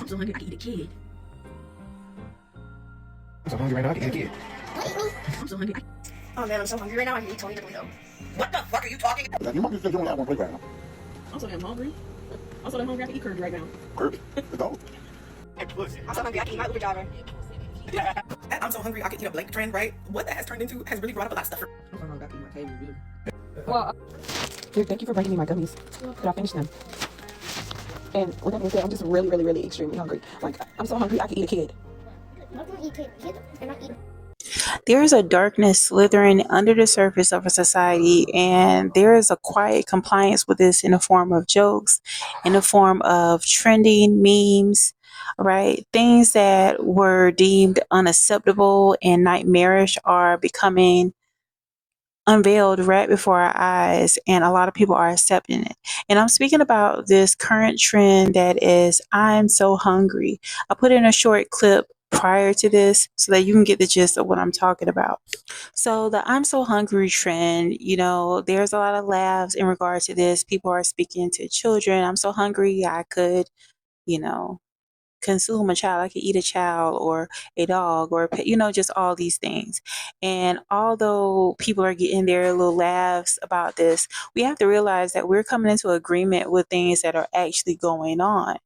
I'm so hungry I can eat a kid. I'm so hungry right now I can eat a kid. I'm so hungry. Oh man, I'm so hungry right now I can eat Tony the Tomato. What the fuck are you talking about? Your mom just said you only have one plate right now. I'm so damn hungry. I'm so damn hungry I can eat Kirby right now. Kirby, the dog. I'm so hungry I can eat my Uber driver. I'm so hungry I could eat a Blake trend, right? What that has turned into has really brought up a lot of stuff. I'm so hungry I can eat my cable, dude. Well, dude, thank you for bringing me my gummies. But I finished them. And with that being said, I'm just really, really, really extremely hungry. Like, I'm so hungry I can eat a kid. I'm gonna eat kids. Kids are not eating. There is a darkness slithering under the surface of a society, and there is a quiet compliance with this in the form of jokes, in the form of trending memes, right? Things that were deemed unacceptable and nightmarish are becoming unveiled right before our eyes, and a lot of people are accepting it. And I'm speaking about this current trend that is I'm so hungry. I put in a short clip prior to this so that you can get the gist of what I'm talking about. So the I'm so hungry trend, there's a lot of laughs in regards to this. People are speaking to children. I'm so hungry I could, you know, consume a child. I could eat a child or a dog or a pet, just all these things. And although people are getting their little laughs about this, we have to realize that we're coming into agreement with things that are actually going on.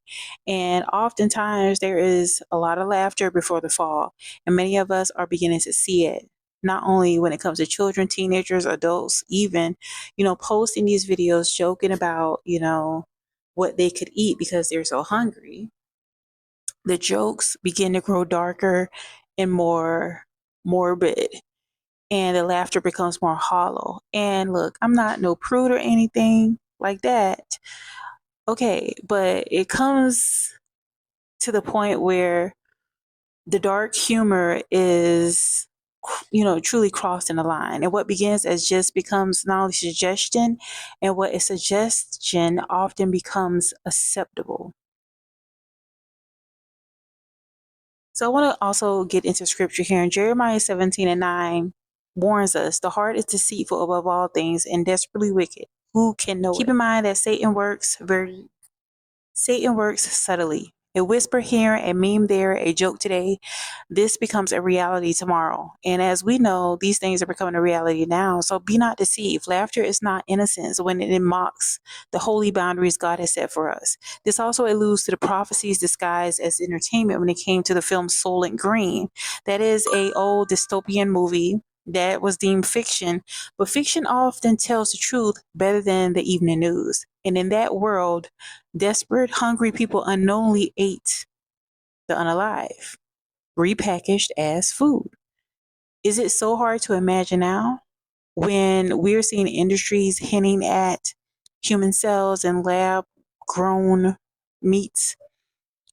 And oftentimes there is a lot of laughter before the fall. And many of us are beginning to see it. Not only when it comes to children, teenagers, adults, even, posting these videos, joking about, what they could eat because they're so hungry. The jokes begin to grow darker and more morbid, and the laughter becomes more hollow. And look, I'm not no prude or anything like that. Okay, but it comes to the point where the dark humor is, truly crossing the line. And what begins as just becomes not only suggestion, and what is suggestion often becomes acceptable. So I want to also get into scripture here. In Jeremiah 17:9 warns us, the heart is deceitful above all things and desperately wicked. Who can know it? Keep in mind that Satan works subtly. A whisper here, a meme there, a joke today. This becomes a reality tomorrow. And as we know, these things are becoming a reality now. So be not deceived. Laughter is not innocence when it mocks the holy boundaries God has set for us. This also alludes to the prophecies disguised as entertainment when it came to the film Soylent Green. That is a old dystopian movie that was deemed fiction, but fiction often tells the truth better than the evening news. And in that world, desperate, hungry people unknowingly ate the unalive, repackaged as food. Is it so hard to imagine now when we're seeing industries hinting at human cells and lab grown meats?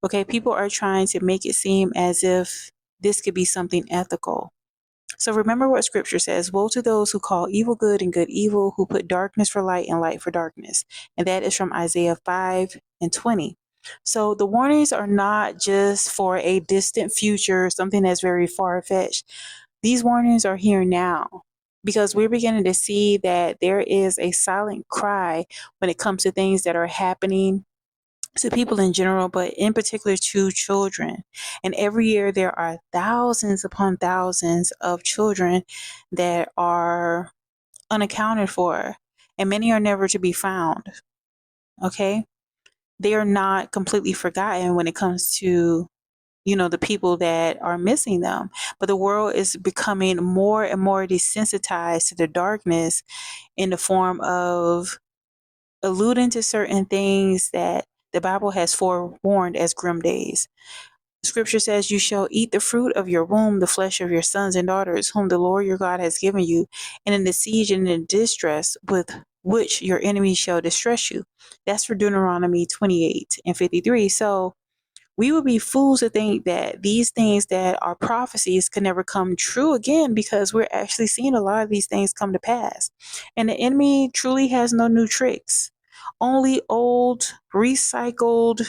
Okay, people are trying to make it seem as if this could be something ethical. So remember what scripture says, woe to those who call evil good and good evil, who put darkness for light and light for darkness. And that is from Isaiah 5:20. So the warnings are not just for a distant future, something that's very far-fetched. These warnings are here now because we're beginning to see that there is a silent cry when it comes to things that are happening to people in general, but in particular to children. And every year there are thousands upon thousands of children that are unaccounted for, and many are never to be found. Okay? They are not completely forgotten when it comes to the people that are missing them. But the world is becoming more and more desensitized to the darkness in the form of alluding to certain things that the Bible has forewarned as grim days. Scripture says, you shall eat the fruit of your womb, the flesh of your sons and daughters, whom the Lord your God has given you, and in the siege and in distress with which your enemies shall distress you. That's for Deuteronomy 28:53. So we would be fools to think that these things that are prophecies could never come true again, because we're actually seeing a lot of these things come to pass. And the enemy truly has no new tricks, only old, recycled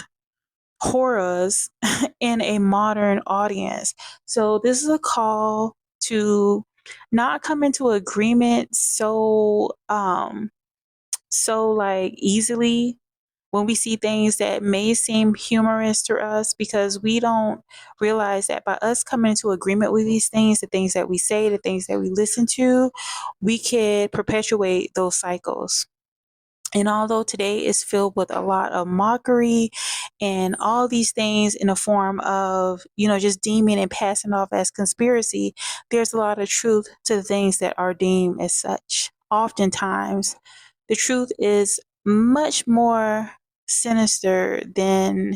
horrors in a modern audience. So this is a call to not come into agreement so like easily when we see things that may seem humorous to us, because we don't realize that by us coming into agreement with these things, the things that we say, the things that we listen to, we could perpetuate those cycles. And although today is filled with a lot of mockery and all these things in the form of, just deeming and passing off as conspiracy, there's a lot of truth to the things that are deemed as such. Oftentimes, the truth is much more sinister than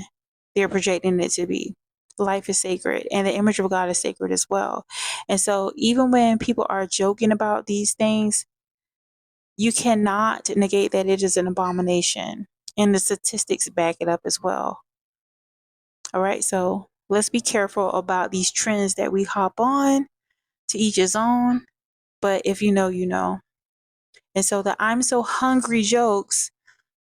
they're projecting it to be. Life is sacred, and the image of God is sacred as well. And so even when people are joking about these things, you cannot negate that it is an abomination, and the statistics back it up as well. All right, so let's be careful about these trends that we hop on. To each his own, but if you know, you know. And so the I'm so hungry jokes,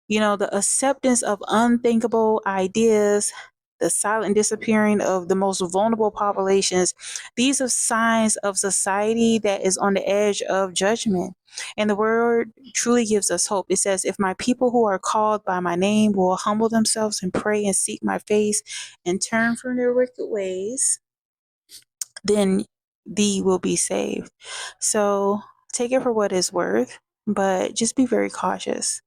the acceptance of unthinkable ideas, the silent disappearing of the most vulnerable populations, these are signs of society that is on the edge of judgment. And the word truly gives us hope. It says, if my people who are called by my name will humble themselves and pray and seek my face and turn from their wicked ways, then thee will be saved. So take it for what it's worth, but just be very cautious.